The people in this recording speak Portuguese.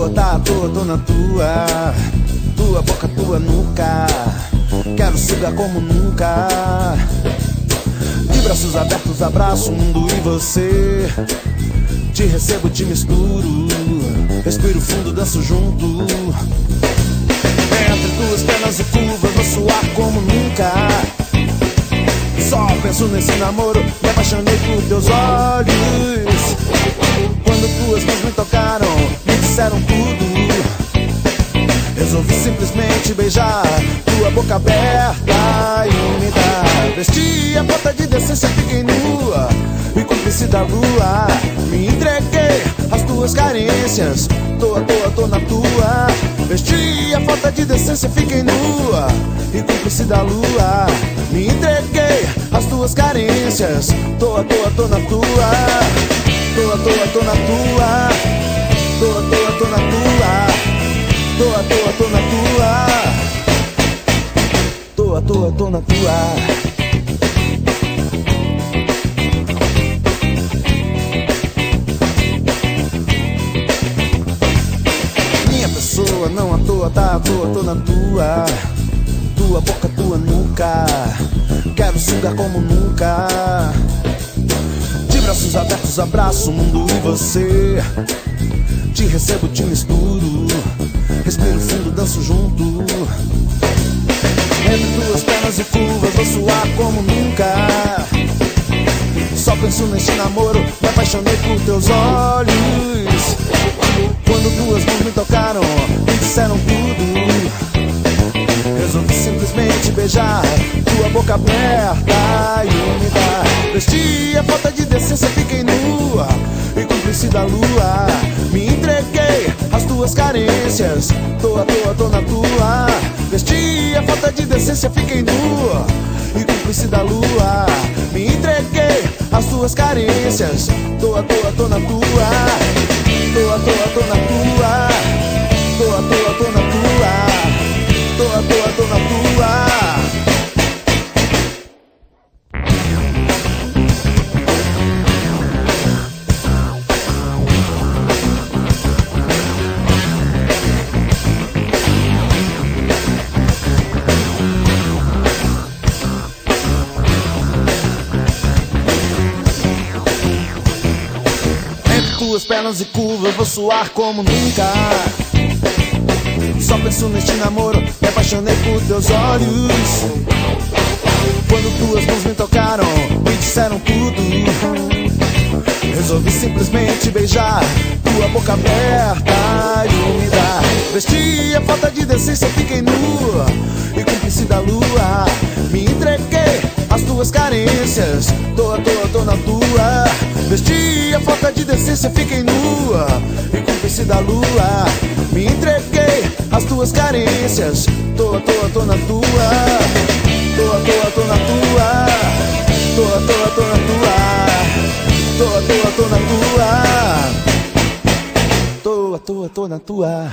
tá à toa, tô na tua. Tua boca, tua nuca, quero sugar como nunca. De braços abertos abraço o mundo e você. Te recebo, te misturo, respiro fundo, danço junto. Entre tuas pernas e curvas vou suar como nunca. Só penso nesse namoro, me apaixonei por teus olhos. Quando tuas mãos me tocaram, me disseram tudo. Resolvi simplesmente beijar tua boca aberta e me dar. Vesti a bota de decência, fiquei nua e cúmplice da lua. Me entreguei às tuas carências, tô à toa, tô na tua. Vesti a falta de decência, fiquei nua e cúmplice da lua. Me entreguei às tuas carências, tô à toa, tô na tua. Tô à toa, tô na tua. Tô à toa, tô na tua. Tô à toa, tô na tua. Tô à toa, tô na tua. Minha pessoa não à toa, tá à toa, tô na tua. Tua boca, tua nuca, quero sugar como nunca. De braços abertos abraço o mundo e você. Te recebo, te misturo, respiro fundo, danço junto. Entre duas pernas e curvas vou suar como nunca. Só penso neste namoro, me apaixonei por teus olhos. Quando duas mãos me tocaram, me disseram tudo. Resolvi simplesmente beijar tua boca aberta e me dar. Vesti a falta de decência, fiquei nua e cúmplice da lua. Me entreguei às tuas carências, tô à toa, tô na tua. Vesti a falta de decência, fiquei nua e cúmplice da lua. Me entreguei às tuas carências, tô à toa, tô na tua. Tô à toa, tô na tua. Tô à toa, tô na tua. Tô à toa, tô na tua. Tuas pernas e curvas vou suar como nunca. Só penso neste namoro, me apaixonei por teus olhos. Quando tuas mãos me tocaram, me disseram tudo. Resolvi simplesmente beijar tua boca aberta e me dar. Vesti a falta de decência, fiquei nua e cúmplice da lua. Me entreguei às tuas carências, tô à toa, tô na tua. Vesti a falta de decência, fiquei nua e cúmplice da lua. Me entreguei às tuas carências, tô à toa, tô na tua. Tô à toa, tô na tua. Tô à toa, tô na tua. Tô à toa, tô na tua. Tô à toa, tô na tua.